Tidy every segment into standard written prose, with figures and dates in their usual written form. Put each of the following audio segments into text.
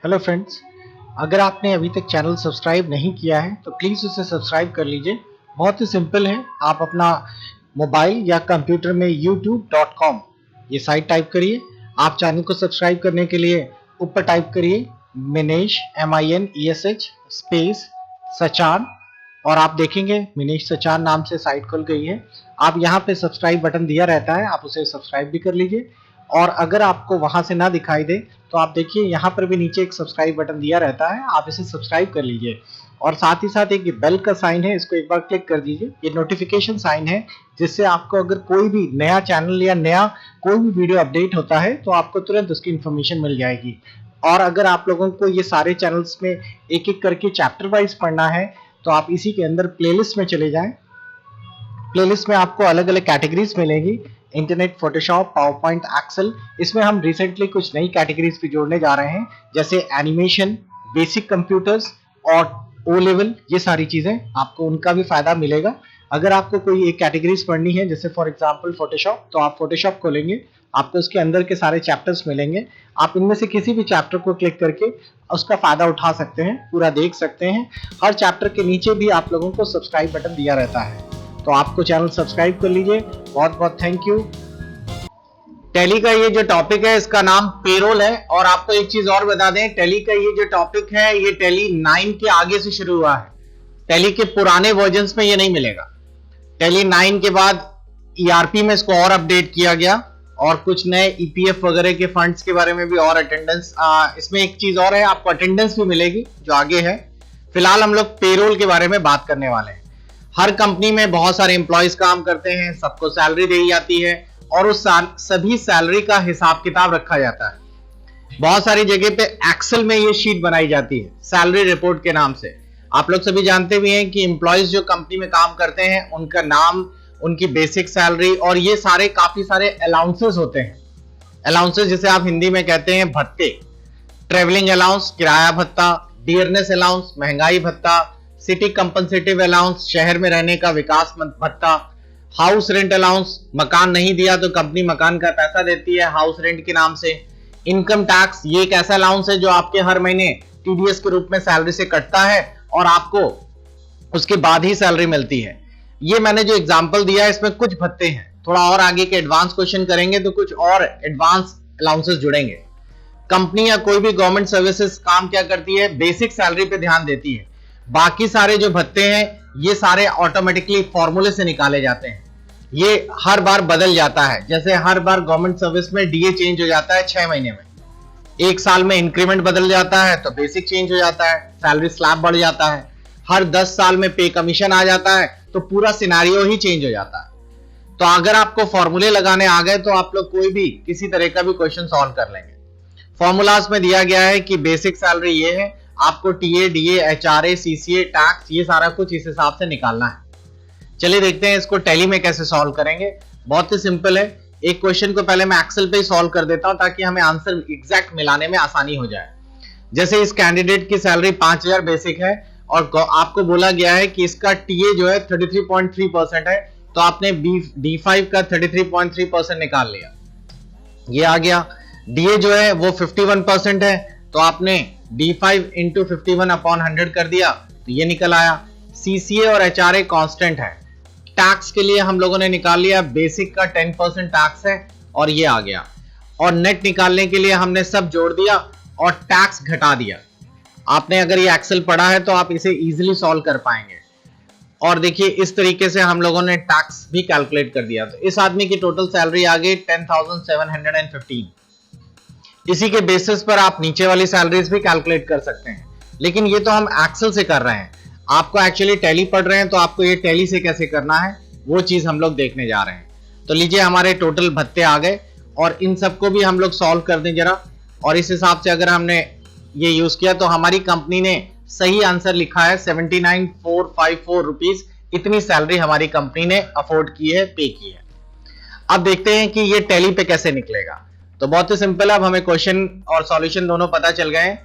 Hello friends, अगर आपने अभी तक चैनल सब्सक्राइब नहीं किया है तो प्लीज़ उसे सब्सक्राइब कर लीजिए। बहुत ही सिंपल है। आप अपना मोबाइल या कंप्यूटर में youtube.com ये साइट टाइप करिए। आप चैनल को सब्सक्राइब करने के लिए ऊपर टाइप करिए मिनेश MINESH स्पेस सचान और आप देखेंगे मिनेश सचान नाम से साइट खुल गई है। आप यहाँ पे सब्सक्राइब बटन दिया रहता है, आप उसे सब्सक्राइब भी कर लीजिए। और अगर आपको वहां से ना दिखाई दे तो आप देखिए यहाँ पर भी नीचे एक सब्सक्राइब बटन दिया रहता है, आप इसे सब्सक्राइब कर लीजिए। और साथ ही साथ एक बेल का साइन है, इसको एक बार क्लिक कर दीजिए। ये नोटिफिकेशन साइन है जिससे आपको अगर कोई भी नया चैनल या नया कोई भी वीडियो अपडेट होता है तो आपको तुरंत उसकी इंफॉर्मेशन मिल जाएगी। और अगर आप लोगों को ये सारे चैनल्स में एक एक करके चैप्टर वाइज पढ़ना है तो आप इसी के अंदर प्लेलिस्ट में चले जाएं। प्लेलिस्ट में आपको अलग अलग कैटेगरीज मिलेगी, internet, Photoshop, PowerPoint, Excel. इसमें हम रिसेंटली कुछ नई कैटेगरीज भी जोड़ने जा रहे हैं, जैसे एनिमेशन, बेसिक कंप्यूटर्स और ओ लेवल। ये सारी चीजें आपको उनका भी फायदा मिलेगा। अगर आपको कोई एक कैटेगरीज पढ़नी है, जैसे फॉर एग्जांपल फोटोशॉप, तो आप फोटोशॉप खोलेंगे, आपको उसके अंदर के सारे चैप्टर्स मिलेंगे। आप इनमें से किसी भी चैप्टर को क्लिक करके उसका फायदा उठा सकते हैं, पूरा देख सकते हैं। हर चैप्टर के नीचे भी आप लोगों को सब्सक्राइब बटन दिया रहता है, तो आपको चैनल सब्सक्राइब कर लीजिए। बहुत बहुत थैंक यू। टैली का ये जो टॉपिक है इसका नाम पेरोल है। और आपको एक चीज और बता दें, टैली का ये जो टॉपिक है ये टैली 9 के आगे से शुरू हुआ है। टैली के पुराने वर्जन्स में ये नहीं मिलेगा। टैली 9 के बाद ERP में इसको और अपडेट किया गया और कुछ नए EPF वगैरह के फंड्स के बारे में भी और अटेंडेंस। इसमें एक चीज और है, आपको अटेंडेंस भी मिलेगी जो आगे है। फिलहाल हम लोग पेरोल के बारे में बात करने वाले हैं। हर कंपनी में बहुत सारे एम्प्लॉयज काम करते हैं, सबको सैलरी दी जाती है और उस सभी सैलरी का हिसाब किताब रखा जाता है। बहुत सारी जगह पे एक्सेल में ये शीट बनाई जाती है सैलरी रिपोर्ट के नाम से। आप लोग सभी जानते भी हैं कि एम्प्लॉयज जो कंपनी में काम करते हैं उनका नाम, उनकी बेसिक सैलरी और ये सारे काफी सारे अलाउंसेस होते हैं। अलाउंसेस जिसे आप हिंदी में कहते हैं भत्ते। ट्रेवलिंग अलाउंस, किराया भत्ता, डियरनेस अलाउंस, महंगाई भत्ता, सिटी कंपनसेटिव अलाउंस, शहर में रहने का विकास भत्ता, हाउस रेंट अलाउंस, मकान नहीं दिया तो कंपनी मकान का पैसा देती है हाउस रेंट के नाम से। इनकम टैक्स, ये एक ऐसा अलाउंस है जो आपके हर महीने TDS के रूप में सैलरी से कटता है और आपको उसके बाद ही सैलरी मिलती है। ये मैंने जो एग्जांपल दिया है इसमें कुछ भत्ते हैं, थोड़ा और आगे के एडवांस क्वेश्चन करेंगे तो कुछ और एडवांस अलाउंसेस जुड़ेंगे। कंपनी या कोई भी गवर्नमेंट सर्विसेज काम क्या करती है, बेसिक सैलरी पे ध्यान देती है। बाकी सारे जो भत्ते हैं ये सारे ऑटोमेटिकली फॉर्मूले से निकाले जाते हैं। ये हर बार बदल जाता है, जैसे हर बार गवर्नमेंट सर्विस में DA चेंज हो जाता है 6 महीने में, एक साल में इंक्रीमेंट बदल जाता है तो बेसिक चेंज हो जाता है, सैलरी स्लैब बढ़ जाता है, हर 10 साल में पे कमीशन आ जाता है तो पूरा सिनेरियो ही चेंज हो जाता है। तो अगर आपको फॉर्मूले लगाने आ गए तो आप लोग कोई भी किसी तरह का भी क्वेश्चन सॉल्व कर लेंगे। फॉर्मूलाज में दिया गया है कि बेसिक सैलरी ये है, आपको TA, DA, HRA, CCA, tax ये सारा कुछ इस हिसाब से निकालना है। चलिए देखते हैं इसको टैली में कैसे सॉल्व करेंगे। बहुत ही सिंपल है। एक क्वेश्चन को पहले मैं एक्सेल पे ही सॉल्व कर देता हूं ताकि हमें आंसर एग्जैक्ट मिलाने में आसानी हो जाए। जैसे इस कैंडिडेट की सैलरी 5000 बेसिक है और आपको बोला गया है कि इसका TA जो है 33.3% है, तो आपने D5 का 33.3% निकाल लिया, ये आ गया। DA जो है वो 51% है तो आपने D5 इंटू 51/100 कर दिया तो ये निकल आया। CCA और HRA कांस्टेंट है। टैक्स के लिए हम लोगों ने निकाल लिया, बेसिक का 10% टैक्स है और ये आ गया। और नेट निकालने के लिए हमने सब जोड़ दिया और टैक्स घटा दिया। आपने अगर ये एक्सेल पढ़ा है तो आप इसे इजीली सॉल्व कर पाएंगे। और देखिए इस तरीके से हम लोगों ने टैक्स भी कैलकुलेट कर दिया, तो इस आदमी की टोटल सैलरी आ गई 10,715। इसी के बेसिस पर आप नीचे वाली सैलरीज भी कैलकुलेट कर सकते हैं, लेकिन ये तो हम एक्सेल से कर रहे हैं। आपको एक्चुअली टैली पढ़ रहे हैं तो आपको ये टैली से कैसे करना है वो चीज हम लोग देखने जा रहे हैं। तो लीजिए हमारे टोटल भत्ते आ गए और इन सबको भी हम लोग सॉल्व कर दें जरा। और इस हिसाब से अगर हमने ये यूज किया तो हमारी कंपनी ने सही आंसर लिखा है 79,454 रुपीज। इतनी सैलरी हमारी कंपनी ने अफोर्ड की है, पे की है। अब देखते हैं कि ये टैली पे कैसे निकलेगा। तो बहुत ही सिंपल है, अब हमें क्वेश्चन और सॉल्यूशन दोनों पता चल गए हैं।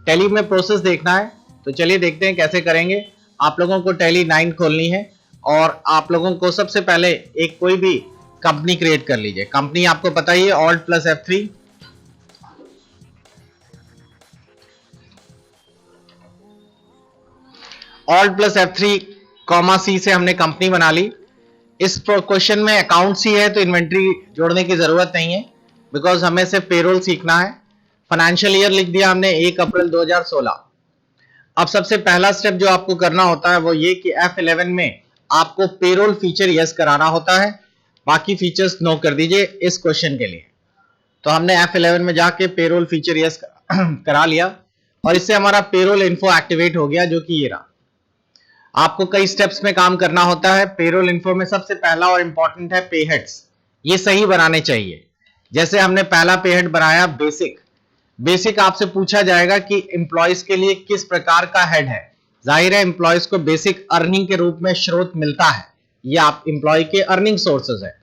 टैली में प्रोसेस देखना है तो चलिए देखते हैं कैसे करेंगे। आप लोगों को टैली 9 खोलनी है और आप लोगों को सबसे पहले एक कोई भी कंपनी क्रिएट कर लीजिए। कंपनी आपको पता ही है, Alt+F3। Alt plus F3 comma C से हमने कंपनी बना ली। इस क्वेश्चन में अकाउंट सी है तो इन्वेंट्री जोड़ने की जरूरत नहीं है, बिकॉज हमें सिर्फ पेरोल सीखना है। फाइनेंशियल ईयर लिख दिया हमने 1 अप्रैल 2016। अब सबसे पहला स्टेप जो आपको करना होता है वो ये कि F11 में आपको पेरोल फीचर यस कराना होता है, बाकी फीचर्स नो कर दीजिए इस क्वेश्चन के लिए। तो हमने F11 में जाके पेरोल फीचर यस करा लिया और इससे हमारा पेरोल इन्फो एक्टिवेट हो गया, जो कि ये रहा। आपको कई स्टेप्स में काम करना होता है। पेरोल इन्फो में सबसे पहला और इंपॉर्टेंट है पे हेड्स। ये सही बनाने चाहिए। जैसे हमने पहला पे हेड बनाया बेसिक। बेसिक आपसे पूछा जाएगा कि एम्प्लॉयज के लिए किस प्रकार का हेड है। जाहिर है एम्प्लॉयज को बेसिक अर्निंग के रूप में स्रोत मिलता है, ये आप एम्प्लॉय के अर्निंग सोर्सेज है,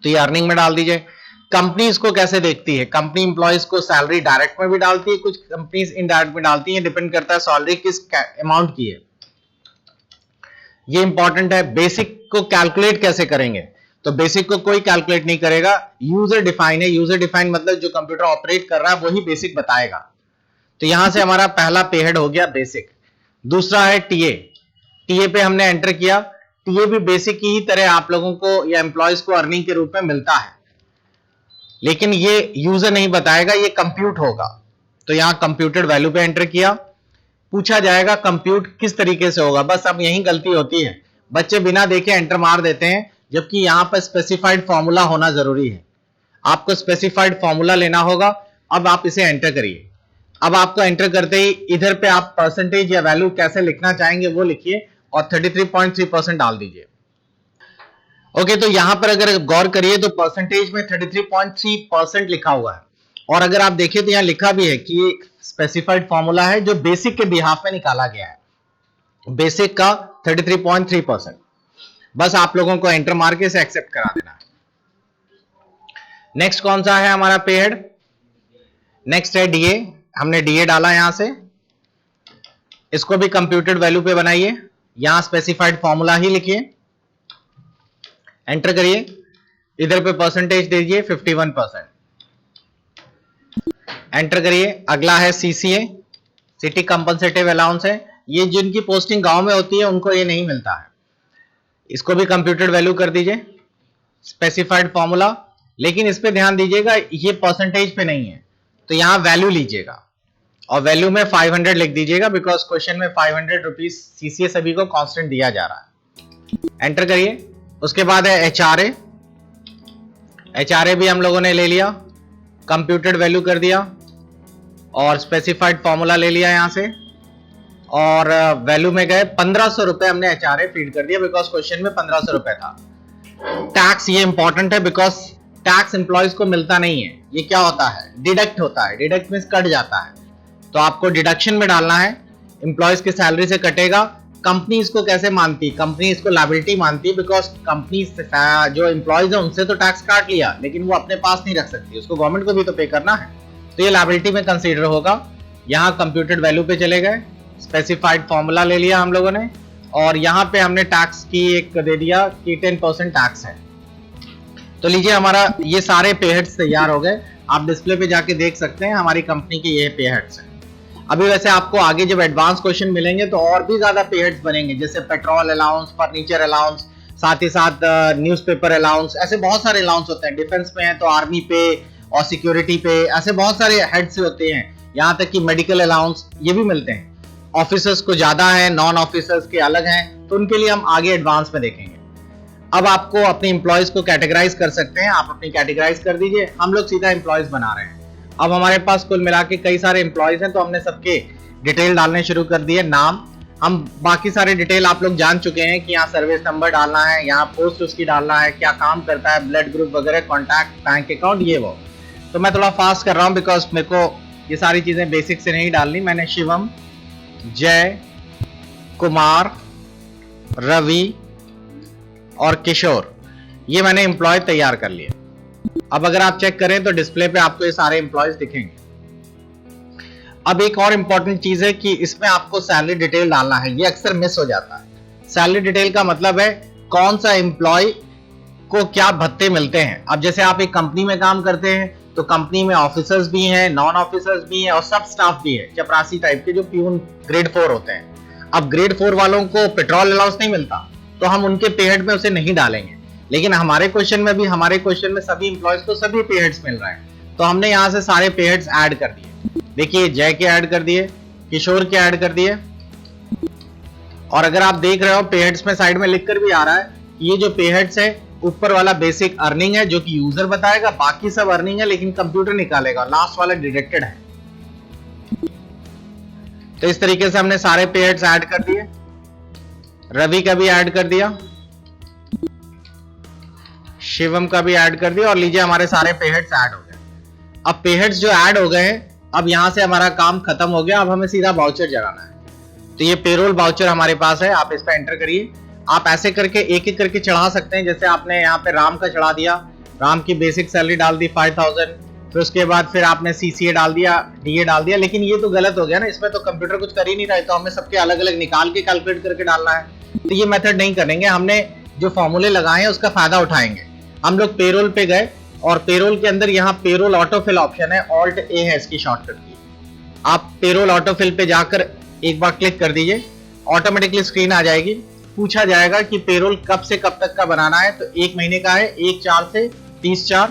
तो ये अर्निंग में डाल दीजिए। कंपनी इसको कैसे देखती है? कंपनी एम्प्लॉयज को सैलरी डायरेक्ट में भी डालती है, कुछ कंपनीज इनडायरेक्ट में डालती है, डिपेंड करता है सैलरी किस अमाउंट की है। ये इंपॉर्टेंट है। बेसिक को कैलकुलेट कैसे करेंगे? तो बेसिक को कोई कैलकुलेट नहीं करेगा, यूजर डिफाइन है। यूजर डिफाइन मतलब जो कंप्यूटर ऑपरेट कर रहा है वही बेसिक बताएगा। तो यहां से हमारा पहला पे हेड हो गया बेसिक। दूसरा है टीए। टीए पे हमने एंटर किया। टीए भी बेसिक की ही तरह आप लोगों को या एम्प्लॉयज को अर्निंग के रूप में मिलता है, लेकिन ये यूजर नहीं बताएगा, ये कंप्यूट होगा। तो यहां कंप्यूटेड वैल्यू पे एंटर किया। पूछा जाएगा कंप्यूट किस तरीके से होगा। बस अब यही गलती होती है, बच्चे बिना देखे एंटर मार देते हैं, जबकि यहां पर स्पेसिफाइड फॉर्मूला होना जरूरी है। आपको स्पेसिफाइड फॉर्मूला लेना होगा। अब आप इसे एंटर करिए। अब आपको एंटर करते ही इधर पे आप परसेंटेज या वैल्यू कैसे लिखना चाहेंगे वो लिखिए और 33.3% डाल दीजिए। ओके, तो यहां पर अगर गौर करिए तो परसेंटेज में 33.3% लिखा हुआ है, और अगर आप देखिए तो यहां लिखा भी है कि ये स्पेसिफाइड फॉर्मूला है जो बेसिक के बिहाफ में निकाला गया है, बेसिक का 33.3%। बस आप लोगों को एंटर मार के इसे एक्सेप्ट करा देना है। नेक्स्ट कौन सा है हमारा पे हेड? नेक्स्ट है डीए। हमने डीए डाला यहां से। इसको भी कंप्यूटेड वैल्यू पे बनाइए। यहां स्पेसिफाइड फॉर्मूला ही लिखिए, एंटर करिए। इधर पे परसेंटेज दीजिए 51%, एंटर करिए। अगला है सीसीए, सिटी कंपनसेटिव अलाउंस है। ये जिनकी पोस्टिंग गांव में होती है उनको ये नहीं मिलता है। इसको भी कंप्यूटेड वैल्यू कर दीजिए, स्पेसिफाइड फॉर्मूला। लेकिन इस पे ध्यान दीजिएगा ये परसेंटेज पे नहीं है, तो यहां वैल्यू लीजिएगा और वैल्यू में 500 लिख दीजिएगा, बिकॉज क्वेश्चन में 500 रुपीज सीसीए सभी को कांस्टेंट दिया जा रहा है। एंटर करिए। उसके बाद है एचआरए। एचआरए भी हम लोगों ने ले लिया, कंप्यूटेड वैल्यू कर दिया और स्पेसिफाइड फॉर्मूला ले लिया यहां से, और वैल्यू में गए 1500 रुपए हमने एचआरए फीड कर दिया, बिकॉज क्वेश्चन में 1500 रुपए था। टैक्स ये इंपॉर्टेंट है, बिकॉज टैक्स एम्प्लॉयज को मिलता नहीं है। ये क्या होता है? डिडक्ट होता है। डिडक्ट मींस कट जाता है, तो आपको डिडक्शन में डालना है। एम्प्लॉयज की सैलरी से कटेगा। कंपनी इसको कैसे मानती? कंपनी इसको लायबिलिटी मानती है, बिकॉज कंपनी जो एम्प्लॉयज है उनसे तो टैक्स काट लिया, लेकिन वो अपने पास नहीं रख सकती, उसको गवर्नमेंट को भी तो पे करना है, तो ये लायबिलिटी में कंसीडर होगा। यहाँ कंप्यूटेड वैल्यू पे चले गए, स्पेसिफाइड फॉर्मूला ले लिया हम लोगों ने, और यहाँ पे हमने टैक्स की एक दे दिया कि 10% टैक्स है। तो लीजिए हमारा ये सारे पे हेड्स तैयार हो गए। आप डिस्प्ले पे जाके देख सकते हैं हमारी कंपनी के ये पे हेड्स हैं। अभी वैसे आपको आगे जब एडवांस क्वेश्चन मिलेंगे तो और भी ज्यादा पे हेड्स बनेंगे, जैसे पेट्रोल अलाउंस, फर्नीचर अलाउंस, साथ ही साथ न्यूज़पेपर अलाउंस, ऐसे बहुत सारे अलाउंस होते हैं। डिफेंस में है तो आर्मी पे और सिक्योरिटी पे, ऐसे बहुत सारे हेड्स होते हैं। यहाँ तक कि मेडिकल अलाउंस ये भी मिलते हैं। ऑफिसर्स को ज्यादा है, नॉन ऑफिसर्स के अलग हैं, तो उनके लिए हम आगे एडवांस में देखेंगे। अब आपको अपने एम्प्लॉयज को कैटेगराइज कर सकते हैं, आप अपनी कैटेगराइज कर दीजिए। हम लोग सीधा एम्प्लॉयज बना रहे हैं। अब हमारे पास कुल मिला के कई सारे एम्प्लॉयज हैं, तो हमने सबके डिटेल डालने शुरू कर दिए। नाम, हम बाकी सारे डिटेल आप लोग जान चुके हैं कि यहाँ सर्विस नंबर डालना है, यहाँ पोस्ट उसकी डालना है, क्या काम करता है, ब्लड ग्रुप वगैरह, कॉन्टैक्ट, बैंक अकाउंट, ये वो। तो मैं थोड़ा फास्ट कर रहा हूँ बिकॉज मेरे को ये सारी चीजें बेसिक से नहीं डालनी। मैंने शिवम, जय, कुमार, रवि और किशोर, ये मैंने एम्प्लॉय तैयार कर लिए। अब अगर आप चेक करें तो डिस्प्ले पे आपको ये सारे एम्प्लॉयज दिखेंगे। अब एक और इंपॉर्टेंट चीज है कि इसमें आपको सैलरी डिटेल डालना है, ये अक्सर मिस हो जाता है। सैलरी डिटेल का मतलब है कौन सा एम्प्लॉय को क्या भत्ते मिलते हैं। अब जैसे आप एक कंपनी में काम करते हैं तो कंपनी में ऑफिसर्स भी हैं, नॉन ऑफिसर्स भी हैं और सब स्टाफ भी है, चपरासी टाइप के जो प्यून ग्रेड 4 होते हैं। अब ग्रेड 4 वालों को पेट्रोल अलाउंस नहीं मिलता तो हम उनके पे हेड में उसे नहीं डालेंगे, लेकिन हमारे क्वेश्चन में सभी इंप्लॉयज को सभी पे हेड्स मिल रहा है, तो हमने यहाँ से सारे पे हेड्स ऐड कर दिए। देखिए जय के ऐड कर दिए, किशोर के ऐड कर दिए, और अगर आप देख रहे हो पे हेड्स में साइड में लिखकर भी आ रहा है ये जो पे हेड्स है ऊपर वाला बेसिक अर्निंग है जो कि यूजर बताएगा, बाकी सब अर्निंग है लेकिन कंप्यूटर निकालेगा, लास्ट वाला डिडक्टेड है। तो इस तरीके से हमने सारे पे हेड्स ऐड कर दिए, रवि का भी ऐड कर दिया, शिवम का भी ऐड कर दिया, और लीजिए हमारे सारे पे हेड्स ऐड हो गए। अब पे हेड्स जो ऐड हो गए हैं, अब यहां से हमारा काम खत्म हो गया, अब हमें सीधा वाउचर जगाना है। तो ये पेरोल वाउचर हमारे पास है, आप इस पे एंटर करिए। आप ऐसे करके एक एक करके चढ़ा सकते हैं, जैसे आपने यहाँ पे राम का चढ़ा दिया, राम की बेसिक सैलरी डाल दी 5000, फिर उसके बाद फिर आपने सीसीए डाल दिया, डीए डाल दिया, लेकिन ये तो गलत हो गया ना, इसमें तो कंप्यूटर कुछ कर ही नहीं रहा है, तो हमें सबके अलग अलग निकाल के कैलकुलेट करके डालना है। तो ये मेथड नहीं करेंगे, हमने जो फॉर्मूले लगाए हैं उसका फायदा उठाएंगे। हम लोग पेरोल पे गए और पेरोल के अंदर यहाँ पेरोल ऑटोफिल ऑप्शन है, ऑल्ट ए है इसकी शॉर्टकट की। आप पेरोल ऑटोफिल पे जाकर एक बार क्लिक कर दीजिए, ऑटोमेटिकली स्क्रीन आ जाएगी, पूछा जाएगा कि पेरोल कब से कब तक का बनाना है, तो 1 महीने का है, 1/4 से 30/4।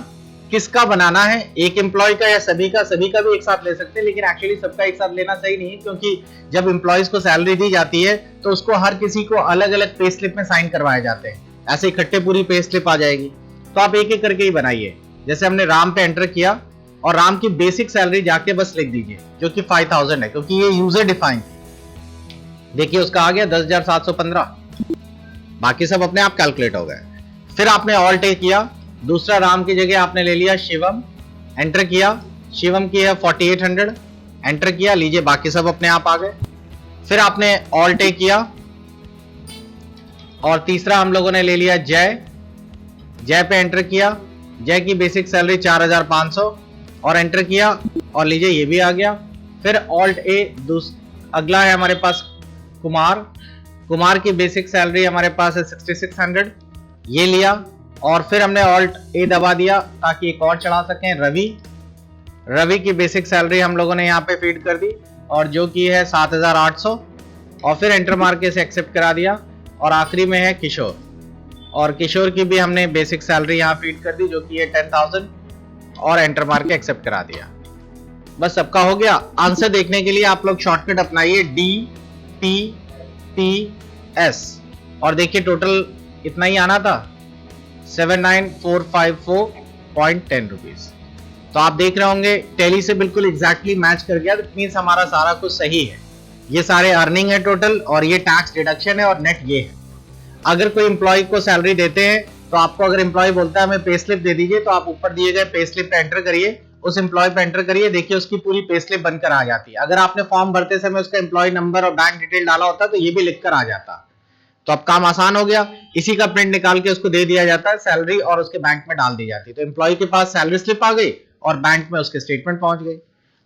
किसका बनाना है, एक एम्प्लॉय का या सभी का भी एक साथ ले सकते हैं, लेकिन एक्चुअली सबका एक साथ लेना सही नहीं है, क्योंकि जब एम्प्लॉयज को सैलरी दी जाती है तो उसको हर किसी को अलग अलग पे स्लिप में साइन करवाए जाते हैं, ऐसे इकट्ठे पूरी पे स्लिप आ जाएगी। तो आप एक एक करके ही बनाइए। जैसे हमने राम पे एंटर किया और राम की बेसिक सैलरी जाके बस लिख दीजिए जो कि 5000 है, क्योंकि ये यूजर डिफाइंड थी। देखिए उसका आ गया 10,715, बाकी सब अपने आप कैलकुलेट हो गए। फिर आपने ऑल्ट ए किया, दूसरा राम की जगह आपने ले लिया शिवम, एंटर किया, शिवम की है 4800, एंटर किया, लीजिए बाकी सब अपने आप आ गए। फिर आपने ऑल्ट ए किया और तीसरा हम लोगों ने ले लिया जय, जय पे एंटर किया, जय की बेसिक सैलरी 4500 और एंटर किया, और लीजिए ये भी आ गया। फिर ऑल्ट ए, अगला है हमारे पास कुमार, कुमार की बेसिक सैलरी हमारे पास है 6600, ये लिया, और फिर हमने ऑल्ट ए दबा दिया ताकि एक और चढ़ा सकें, रवि, रवि की बेसिक सैलरी हम लोगों ने यहाँ पे फीड कर दी और जो की है 7800, और फिर एंटर मार के इसे एक्सेप्ट करा दिया। और आखिरी में है किशोर, और किशोर की भी हमने बेसिक सैलरी यहाँ फीड कर दी जो कि है 10,000 और एंटर मार के एक्सेप्ट करा दिया। बस सबका हो गया। आंसर देखने के लिए आप लोग शॉर्टकट अपनाइए DPPS, और देखिए टोटल इतना ही आना था 79454.10 रुपीज। तो आप देख रहे होंगे टैली से बिल्कुल एग्जैक्टली मैच कर गया, तो मींस हमारा सारा कुछ सही है। ये सारे अर्निंग है टोटल, और ये टैक्स डिडक्शन है, और नेट ये है। अगर कोई एम्प्लॉय को सैलरी देते हैं तो आपको, अगर एम्प्लॉय बोलता है हमें पे स्लिप दे दीजिए, तो आप ऊपर दिए गए पे स्लिप पे एंटर करिए, उस एम्प्लॉय पे एंटर करिए, देखिए उसकी पूरी पे स्लिप बनकर आ जाती है। अगर आपने फॉर्म भरते समय उसका एम्प्लॉय नंबर और बैंक डिटेल डाला होता तो ये भी लिखकर आ जाता। तो अब काम आसान हो गया, इसी का प्रिंट निकाल के उसको दे दिया जाता है सैलरी, और उसके बैंक में डाल दी जाती है। तो एम्प्लॉय के पास सैलरी स्लिप आ गई और बैंक में उसके स्टेटमेंट पहुंच गई।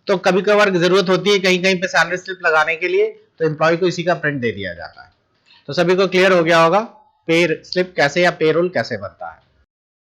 तो कभी कभार जरूरत होती है कहीं कहीं पे सैलरी स्लिप लगाने के लिए, तो एम्प्लॉय को इसी का प्रिंट दे दिया जाता है। तो सभी को क्लियर हो गया होगा पे स्लिप कैसे या पेरोल कैसे बनता है।